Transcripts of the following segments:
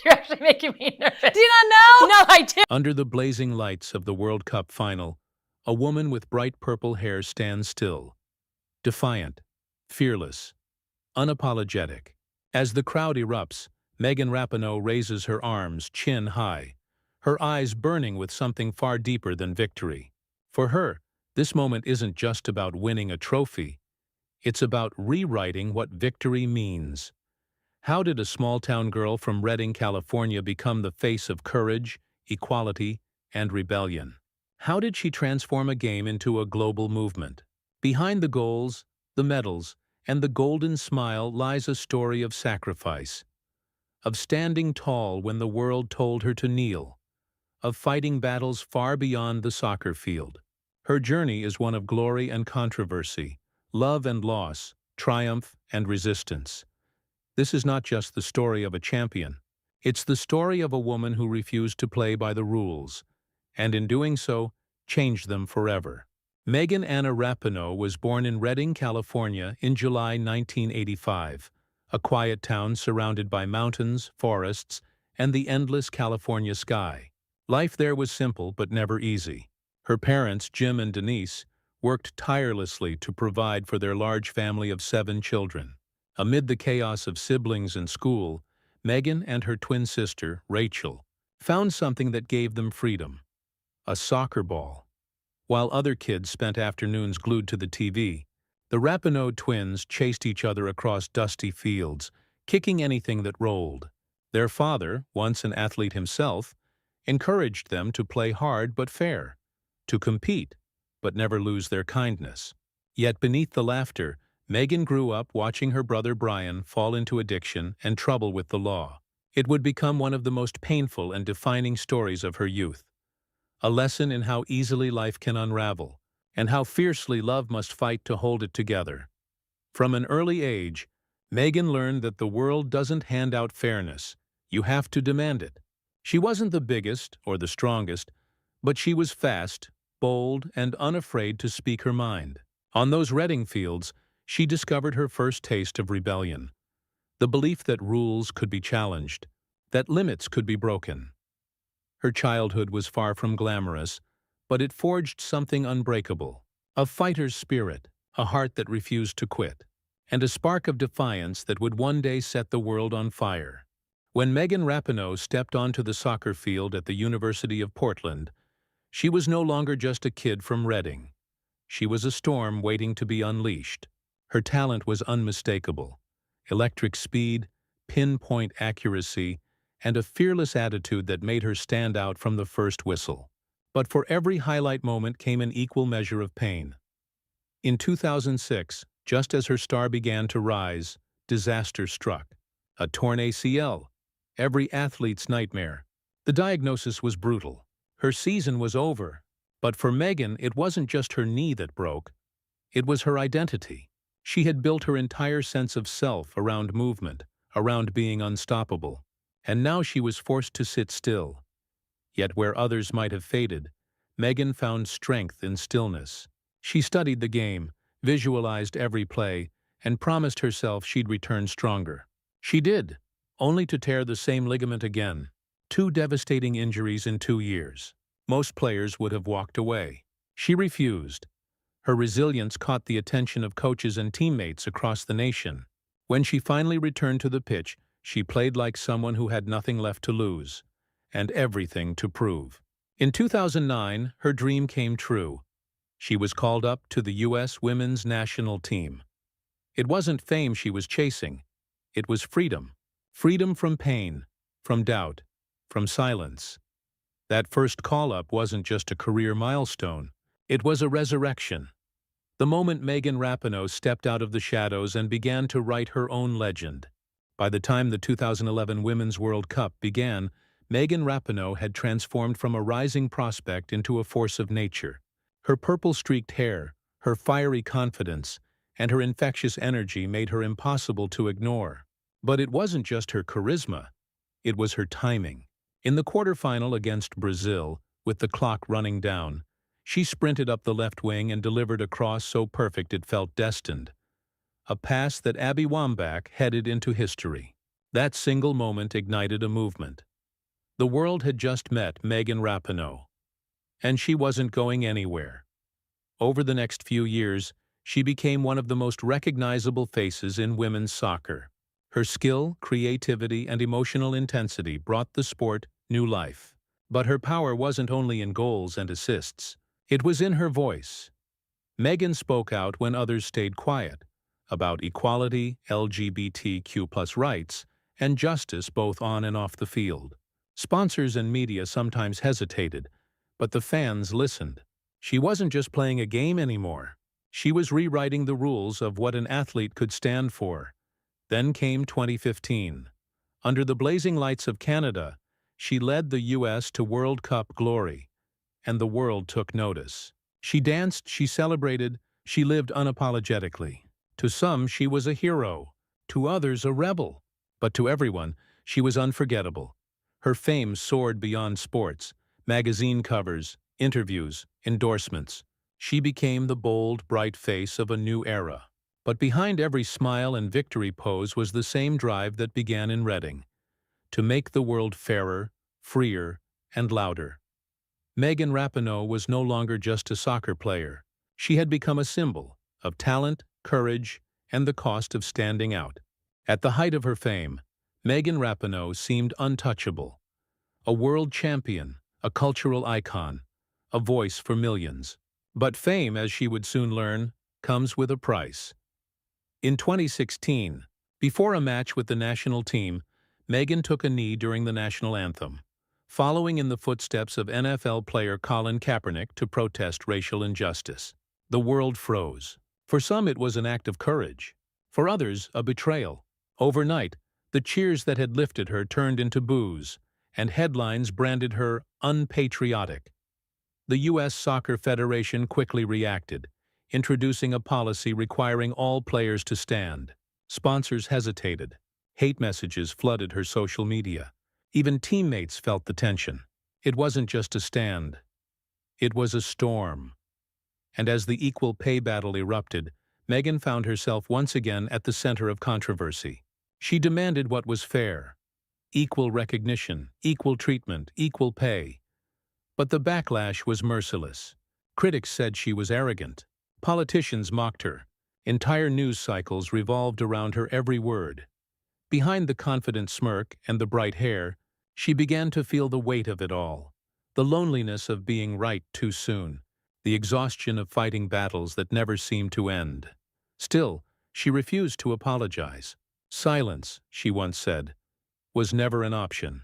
You're actually making me nervous. Do you not know? No, I do. Under the blazing lights of the World Cup final, a woman with bright purple hair stands still, defiant, fearless, unapologetic. As the crowd erupts, Megan Rapinoe raises her arms, chin high, her eyes burning with something far deeper than victory. For her, this moment isn't just about winning a trophy. It's about rewriting what victory means. How did a small-town girl from Redding, California become the face of courage, equality, and rebellion? How did she transform a game into a global movement? Behind the goals, the medals, and the golden smile lies a story of sacrifice, of standing tall when the world told her to kneel, of fighting battles far beyond the soccer field. Her journey is one of glory and controversy, love and loss, triumph and resistance. This is not just the story of a champion. It's the story of a woman who refused to play by the rules, and in doing so, changed them forever. Megan Anna Rapinoe was born in Redding, California in July 1985, a quiet town surrounded by mountains, forests, and the endless California sky. Life there was simple but never easy. Her parents, Jim and Denise, worked tirelessly to provide for their large family of 7 children. Amid the chaos of siblings and school, Megan and her twin sister, Rachel, found something that gave them freedom: a soccer ball. While other kids spent afternoons glued to the TV, the Rapinoe twins chased each other across dusty fields, kicking anything that rolled. Their father, once an athlete himself, encouraged them to play hard but fair, to compete, but never lose their kindness. Yet beneath the laughter, Megan grew up watching her brother Brian fall into addiction and trouble with the law. It would become one of the most painful and defining stories of her youth. A lesson in how easily life can unravel, and how fiercely love must fight to hold it together. From an early age, Megan learned that the world doesn't hand out fairness. You have to demand it. She wasn't the biggest or the strongest, but she was fast, bold, and unafraid to speak her mind. On those Redding fields, she discovered her first taste of rebellion, the belief that rules could be challenged, that limits could be broken. Her childhood was far from glamorous, but it forged something unbreakable: a fighter's spirit, a heart that refused to quit, and a spark of defiance that would one day set the world on fire. When Megan Rapinoe stepped onto the soccer field at the University of Portland, she was no longer just a kid from Redding. She was a storm waiting to be unleashed. Her talent was unmistakable: electric speed, pinpoint accuracy, and a fearless attitude that made her stand out from the first whistle. But for every highlight moment came an equal measure of pain. In 2006, just as her star began to rise, disaster struck. A torn ACL, every athlete's nightmare. The diagnosis was brutal. Her season was over. But for Megan, it wasn't just her knee that broke. It was her identity. She had built her entire sense of self around movement, around being unstoppable. And now she was forced to sit still. Yet where others might have faded, Megan found strength in stillness. She studied the game, visualized every play, and promised herself she'd return stronger. She did, only to tear the same ligament again. 2 devastating injuries in 2 years. Most players would have walked away. She refused. Her resilience caught the attention of coaches and teammates across the nation. When she finally returned to the pitch, she played like someone who had nothing left to lose, and everything to prove. In 2009, her dream came true. She was called up to the U.S. women's national team. It wasn't fame she was chasing. It was freedom. Freedom from pain, from doubt, from silence. That first call-up wasn't just a career milestone. It was a resurrection. The moment Megan Rapinoe stepped out of the shadows and began to write her own legend. By the time the 2011 Women's World Cup began, Megan Rapinoe had transformed from a rising prospect into a force of nature. Her purple-streaked hair, her fiery confidence, and her infectious energy made her impossible to ignore. But it wasn't just her charisma. It was her timing. In the quarterfinal against Brazil, with the clock running down, she sprinted up the left wing and delivered a cross so perfect it felt destined. A pass that Abby Wambach headed into history. That single moment ignited a movement. The world had just met Megan Rapinoe, and she wasn't going anywhere. Over the next few years, she became one of the most recognizable faces in women's soccer. Her skill, creativity, and emotional intensity brought the sport new life. But her power wasn't only in goals and assists. It was in her voice. Megan spoke out when others stayed quiet, about equality, LGBTQ+ rights, and justice both on and off the field. Sponsors and media sometimes hesitated, but the fans listened. She wasn't just playing a game anymore. She was rewriting the rules of what an athlete could stand for. Then came 2015. Under the blazing lights of Canada, she led the U.S. to World Cup glory, and the world took notice. She danced, she celebrated, she lived unapologetically. To some, she was a hero, to others, a rebel. But to everyone, she was unforgettable. Her fame soared beyond sports, magazine covers, interviews, endorsements. She became the bold, bright face of a new era. But behind every smile and victory pose was the same drive that began in Reading: to make the world fairer, freer, and louder. Megan Rapinoe was no longer just a soccer player. She had become a symbol of talent, courage, and the cost of standing out. At the height of her fame, Megan Rapinoe seemed untouchable. A world champion, a cultural icon, a voice for millions. But fame, as she would soon learn, comes with a price. In 2016, before a match with the national team, Megan took a knee during the national anthem, following in the footsteps of NFL player Colin Kaepernick to protest racial injustice. The world froze. For some, it was an act of courage. For others, a betrayal. Overnight, the cheers that had lifted her turned into boos, and headlines branded her unpatriotic. The U.S. Soccer Federation quickly reacted, introducing a policy requiring all players to stand. Sponsors hesitated. Hate messages flooded her social media. Even teammates felt the tension. It wasn't just a stand. It was a storm. And as the equal pay battle erupted, Megan found herself once again at the center of controversy. She demanded what was fair: equal recognition, equal treatment, equal pay. But the backlash was merciless. Critics said she was arrogant. Politicians mocked her. Entire news cycles revolved around her every word. Behind the confident smirk and the bright hair, she began to feel the weight of it all. The loneliness of being right too soon. The exhaustion of fighting battles that never seemed to end. Still, she refused to apologize. Silence, she once said, was never an option.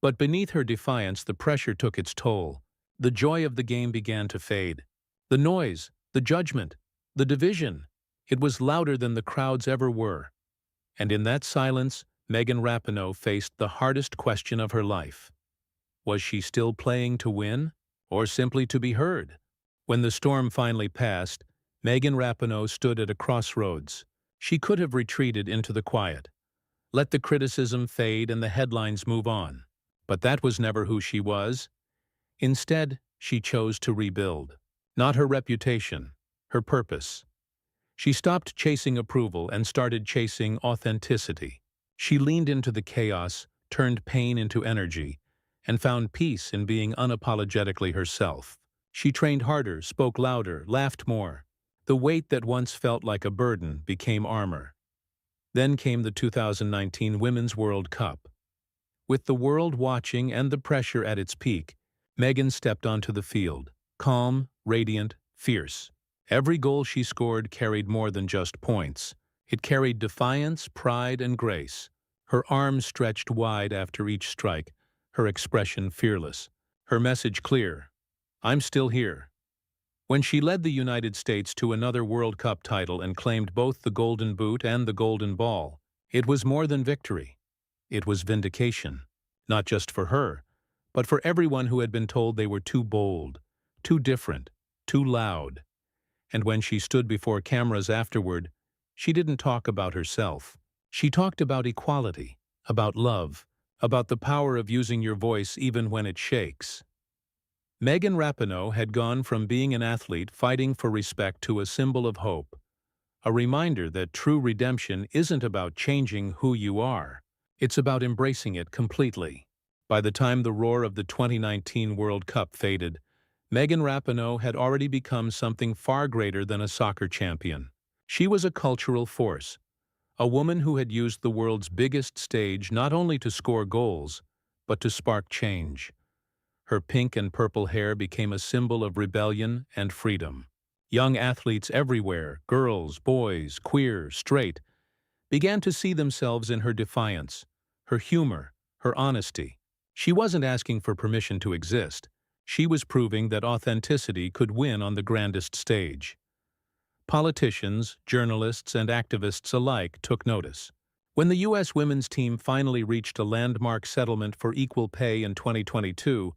But beneath her defiance, the pressure took its toll. The joy of the game began to fade. The noise, the judgment, the division, it was louder than the crowds ever were. And in that silence, Megan Rapinoe faced the hardest question of her life. Was she still playing to win, or simply to be heard? When the storm finally passed, Megan Rapinoe stood at a crossroads. She could have retreated into the quiet, let the criticism fade and the headlines move on. But that was never who she was. Instead, she chose to rebuild. Not her reputation, her purpose. She stopped chasing approval and started chasing authenticity. She leaned into the chaos, turned pain into energy, and found peace in being unapologetically herself. She trained harder, spoke louder, laughed more. The weight that once felt like a burden became armor. Then came the 2019 Women's World Cup. With the world watching and the pressure at its peak, Megan stepped onto the field, calm, radiant, fierce. Every goal she scored carried more than just points. It carried defiance, pride, and grace. Her arms stretched wide after each strike, her expression fearless, her message clear: I'm still here. When she led the United States to another World Cup title and claimed both the Golden Boot and the Golden Ball, it was more than victory. It was vindication, not just for her, but for everyone who had been told they were too bold, too different, too loud. And when she stood before cameras afterward, she didn't talk about herself. She talked about equality, about love, about the power of using your voice even when it shakes. Megan Rapinoe had gone from being an athlete fighting for respect to a symbol of hope, a reminder that true redemption isn't about changing who you are. It's about embracing it completely. By the time the roar of the 2019 World Cup faded, Megan Rapinoe had already become something far greater than a soccer champion. She was a cultural force, a woman who had used the world's biggest stage not only to score goals, but to spark change. Her pink and purple hair became a symbol of rebellion and freedom. Young athletes everywhere, girls, boys, queer, straight, began to see themselves in her defiance, her humor, her honesty. She wasn't asking for permission to exist. She was proving that authenticity could win on the grandest stage. Politicians, journalists, and activists alike took notice. When the U.S. women's team finally reached a landmark settlement for equal pay in 2022,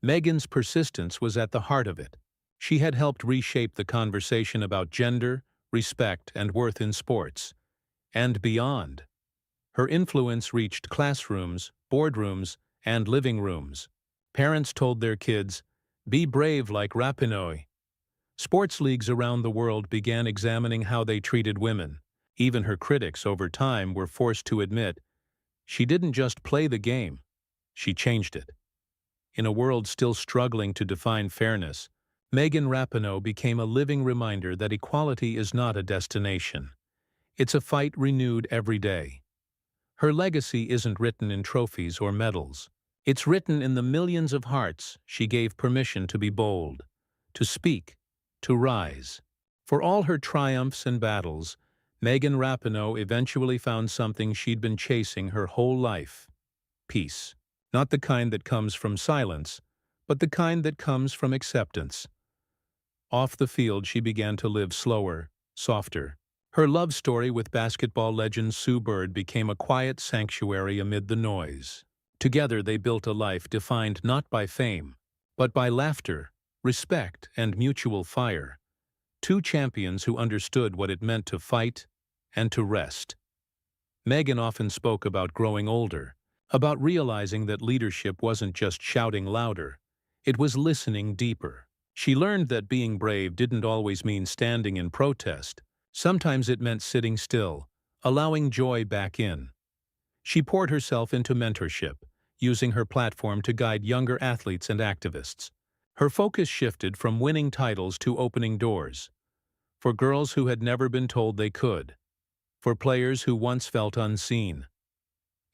Megan's persistence was at the heart of it. She had helped reshape the conversation about gender, respect, and worth in sports. And beyond. Her influence reached classrooms, boardrooms, and living rooms. Parents told their kids, "Be brave like Rapinoe." Sports leagues around the world began examining how they treated women. Even her critics over time were forced to admit, she didn't just play the game, she changed it. In a world still struggling to define fairness, Megan Rapinoe became a living reminder that equality is not a destination. It's a fight renewed every day. Her legacy isn't written in trophies or medals. It's written in the millions of hearts she gave permission to be bold, to speak, to rise. For all her triumphs and battles, Megan Rapinoe eventually found something she'd been chasing her whole life: peace. Not the kind that comes from silence, but the kind that comes from acceptance. Off the field, she began to live slower, softer. Her love story with basketball legend Sue Bird became a quiet sanctuary amid the noise. Together they built a life defined not by fame, but by laughter, respect, and mutual fire. Two champions who understood what it meant to fight and to rest. Megan often spoke about growing older, about realizing that leadership wasn't just shouting louder, it was listening deeper. She learned that being brave didn't always mean standing in protest. Sometimes it meant sitting still, allowing joy back in. She poured herself into mentorship, using her platform to guide younger athletes and activists. Her focus shifted from winning titles to opening doors. For girls who had never been told they could. For players who once felt unseen.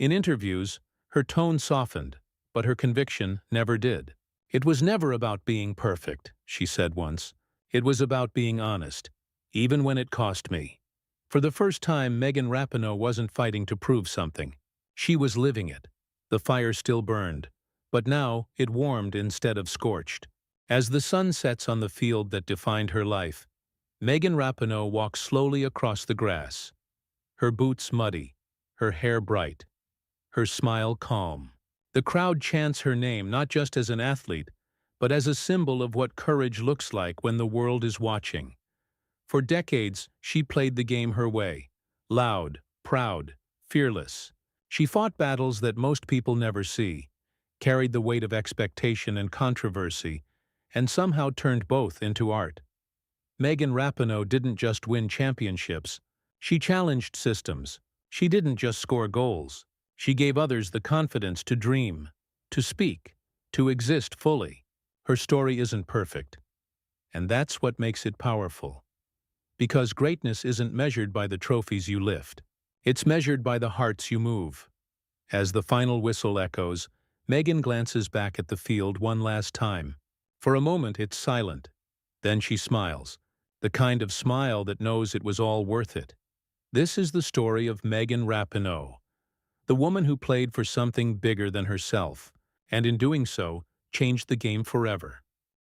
In interviews, her tone softened, but her conviction never did. "It was never about being perfect," she said once. "It was about being honest, even when it cost me." For the first time, Megan Rapinoe wasn't fighting to prove something. She was living it. The fire still burned, but now it warmed instead of scorched. As the sun sets on the field that defined her life, Megan Rapinoe walks slowly across the grass. Her boots muddy, her hair bright, her smile calm. The crowd chants her name not just as an athlete, but as a symbol of what courage looks like when the world is watching. For decades, she played the game her way. Loud, proud, fearless. She fought battles that most people never see, carried the weight of expectation and controversy, and somehow turned both into art. Megan Rapinoe didn't just win championships. She challenged systems. She didn't just score goals. She gave others the confidence to dream, to speak, to exist fully. Her story isn't perfect, and that's what makes it powerful. Because greatness isn't measured by the trophies you lift. It's measured by the hearts you move. As the final whistle echoes, Megan glances back at the field one last time. For a moment, it's silent. Then she smiles, the kind of smile that knows it was all worth it. This is the story of Megan Rapinoe, the woman who played for something bigger than herself, and in doing so, changed the game forever.